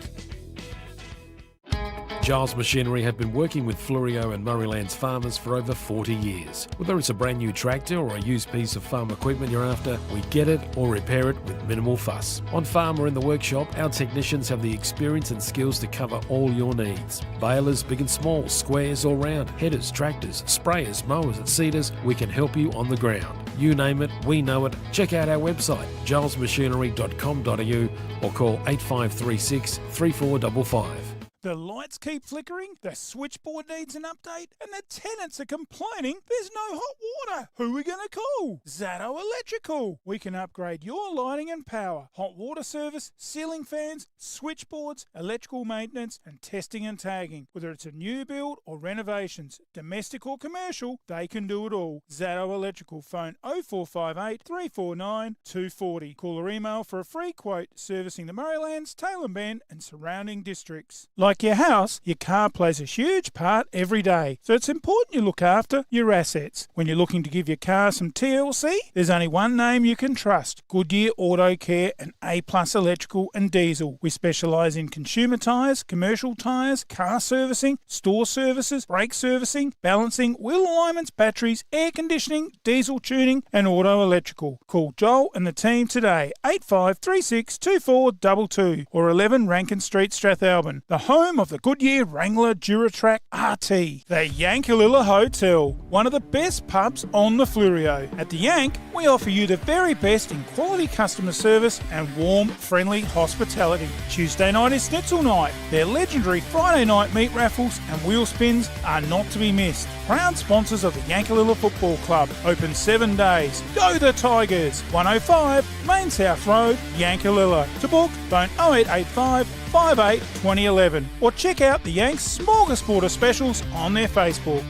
Giles Machinery have been working with Fleurieu and Murraylands farmers for over 40 years. Whether it's a brand new tractor or a used piece of farm equipment you're after, we get it or repair it with minimal fuss. On farm or in the workshop, our technicians have the experience and skills to cover all your needs. Balers, big and small, squares or round, headers, tractors, sprayers, mowers and seeders, we can help you on the ground. You name it, we know it. Check out our website, gilesmachinery.com.au or call 8536 3455. The lights keep flickering, the switchboard needs an update, and the tenants are complaining there's no hot water. Who are we going to call? Zato Electrical. We can upgrade your lighting and power, hot water service, ceiling fans, switchboards, electrical maintenance, and testing and tagging. Whether it's a new build or renovations, domestic or commercial, they can do it all. Zato Electrical. Phone 0458 349 240. Call or email for a free quote servicing the Murraylands, Taylor Bend, and surrounding districts. Like your house, your car plays a huge part every day, so it's important you look after your assets. When you're looking to give your car some TLC, there's only one name you can trust: Goodyear Auto Care and A+ Electrical and Diesel. We specialise in consumer tyres, commercial tyres, car servicing, store services, brake servicing, balancing, wheel alignments, batteries, air conditioning, diesel tuning and auto electrical. Call Joel and the team today, 8536 2422 or 11 Rankin Street, Strathalbyn. The home home of the Goodyear Wrangler Duratrack RT. The Yankalilla Hotel, one of the best pubs on the Flurio. At the Yank, we offer you the very best in quality customer service and warm, friendly hospitality. Tuesday night is Schnitzel night. Their legendary Friday night meat raffles and wheel spins are not to be missed. Proud sponsors of the Yankalilla Football Club. Open 7 days. Go the Tigers! 105 Main South Road, Yankalilla. To book, phone 0885 58 2011 or check out the Yanks Smorgasbord specials on their Facebook.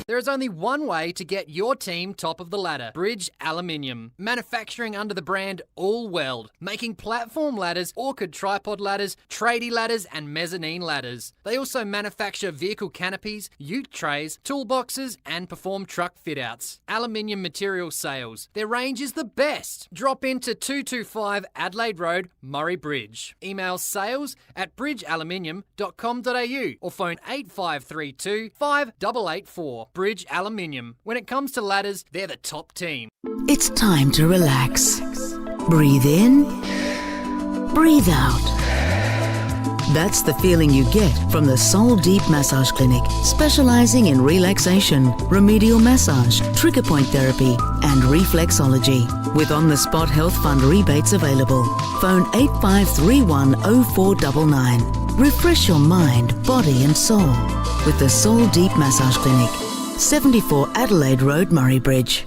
There is only one way to get your team top of the ladder. Bridge Aluminium. Manufacturing under the brand All Weld. Making platform ladders, orchid tripod ladders, tradie ladders and mezzanine ladders. They also manufacture vehicle canopies, ute trays, toolboxes and perform truck fit-outs. Aluminium material sales. Their range is the best. Drop into 225 Adelaide Road, Murray Bridge. Email sales@bridgealuminium.com.au or phone 8532 5884. Bridge Aluminium. When it comes to ladders, they're the top team. It's time to relax. Breathe in, breathe out. That's the feeling you get from the Soul Deep Massage Clinic, specialising in relaxation, remedial massage, trigger point therapy and reflexology. With on-the-spot health fund rebates available. Phone 8531 0499. Refresh your mind, body and soul with the Soul Deep Massage Clinic. 74 Adelaide Road, Murray Bridge.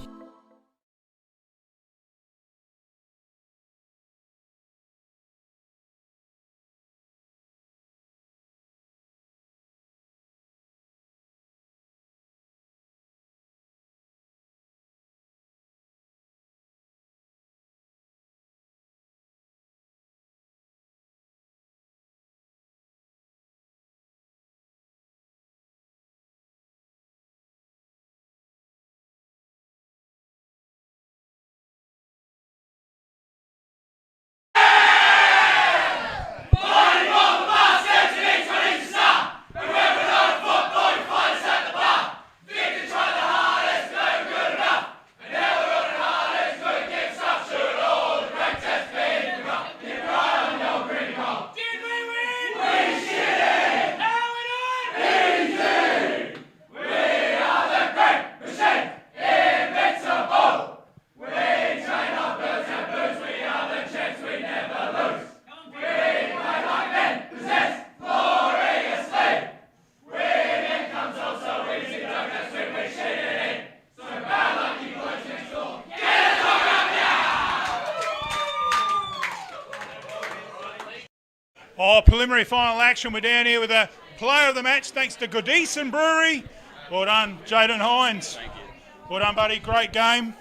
Preliminary final action. We're down here with a player of the match thanks to Goodison Brewery. Well done, Jaden Hines. Thank you. Well done, buddy. Great game.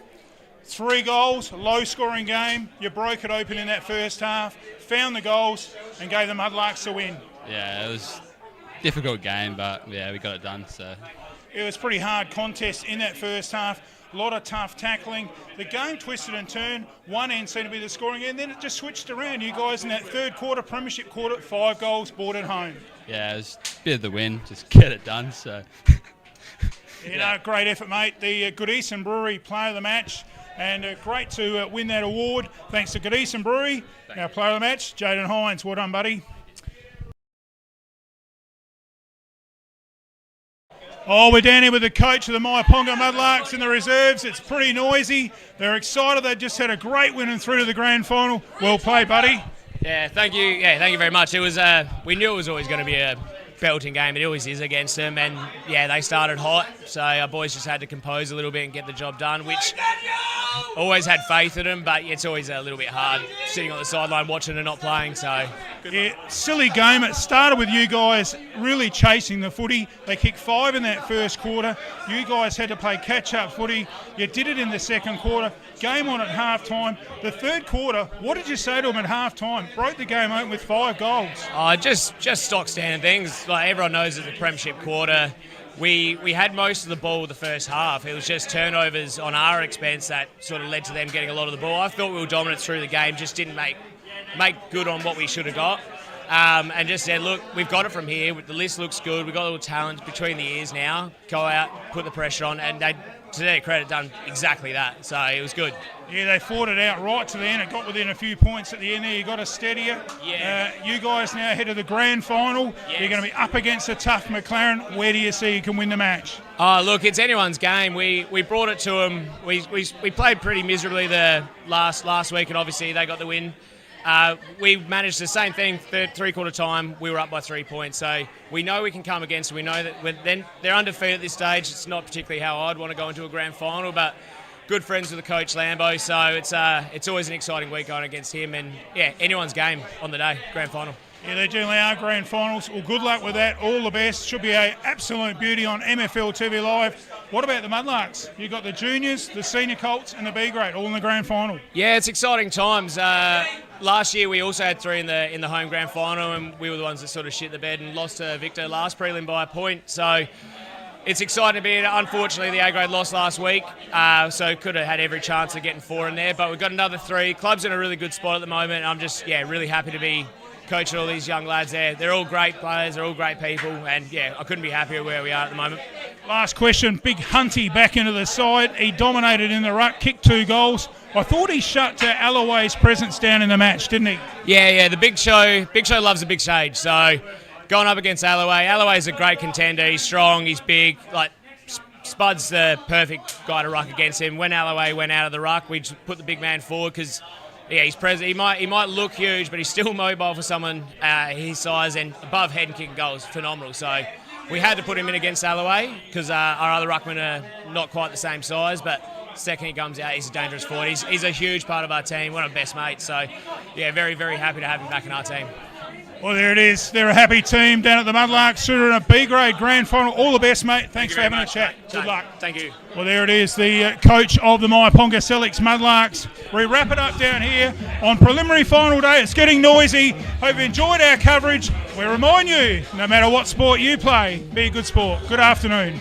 3 goals, low scoring game. You broke it open in that first half, found the goals and gave the Mudlarks the win. Yeah, it was a difficult game, but yeah, we got it done. So it was a pretty hard contest in that first half. A lot of tough tackling. The game twisted and turned. One end seemed to be the scoring end, then it just switched around. You guys in that third quarter, Premiership quarter, 5 goals, brought it home. Yeah, it was a bit of the win, just get it done. So great effort, mate. The Goodison Brewery player of the match, and great to win that award. Thanks to Goodison Brewery. Our player of the match, Jaden Hines. Well done, buddy. Oh, we're down here with the coach of the Myponga Mudlarks in the reserves. It's pretty noisy. They're excited. They just had a great win and through to the grand final. Well played, buddy. Yeah, thank you. Yeah, thank you very much. It was. We knew it was always going to be a belting game. It always is against them, and yeah, they started hot. So our boys just had to compose a little bit and get the job done, which always had faith in them, but it's always a little bit hard sitting on the sideline watching and not playing. So yeah, silly game. It started with you guys really chasing the footy. They kicked 5 in that first quarter. You guys had to play catch-up footy. You did it in the second quarter. Game on at half-time. The third quarter, what did you say to them at half-time? Broke the game open with 5 goals. Just stock standard things. Like everyone knows, it's the Premiership quarter. We had most of the ball the first half. It was just turnovers on our expense that sort of led to them getting a lot of the ball. I thought we were dominant through the game, just didn't make good on what we should have got. And just said, look, we've got it from here. The list looks good. We've got a little talent between the ears now. Go out, put the pressure on. And they to their credit, done exactly that. So it was good. Yeah, they fought it out right to the end. It got within a few points at the end there. You got a steadier. Yeah. You guys now head to the grand final. Yes. You're going to be up against a tough McLaren. Where do you see you can win the match? Oh, look, it's anyone's game. We brought it to them. We played pretty miserably the last week, and obviously they got the win. We managed the same thing, three-quarter time. We were up by 3 points. So we know we can come against them. We know that they're undefeated at this stage. It's not particularly how I'd want to go into a grand final, but good friends with the coach, Lambo. So it's always an exciting week going against him. And, yeah, anyone's game on the day, grand final. Yeah, they generally are grand finals. Well, good luck with that. All the best. Should be an absolute beauty on MFLTV Live. What about the Mudlarks? You've got the juniors, the senior Colts, and the B grade all in the grand final. Yeah, it's exciting times. Last year we also had 3 in the home grand final, and we were the ones that sort of shit the bed and lost to Victor last prelim by a point. So it's exciting to be in. Unfortunately, the A grade lost last week, so could have had every chance of getting 4 in there. But we've got another 3. Club's in a really good spot at the moment. I'm just really happy to be coaching all these young lads there. They're all great players, they're all great people, and I couldn't be happier where we are at the moment. Last question, Big Hunty back into the side. He dominated in the ruck, kicked 2 goals. I thought he shut Alloway's presence down in the match, didn't he? Yeah, the Big Show loves the big stage, so going up against Alloway's a great contender. He's strong, he's big, like Spud's the perfect guy to ruck against him. When Alloway went out of the ruck, we just put the big man forward because he's present. He might look huge, but he's still mobile for someone his size, and above head and kicking goals, phenomenal. So we had to put him in against Alloway because our other ruckmen are not quite the same size, but second he comes out, he's a dangerous forward. He's a huge part of our team, one of our best mates. So, very, very happy to have him back in our team. Well, there it is. They're a happy team down at the Mudlarks. Shooter in a B-grade grand final. All the best, mate. Thanks for having a chat. Good luck. Thank you. Well, there it is, the coach of the Myponga-Sellicks Mudlarks. We wrap it up down here on preliminary final day. It's getting noisy. Hope you enjoyed our coverage. We remind you, no matter what sport you play, be a good sport. Good afternoon.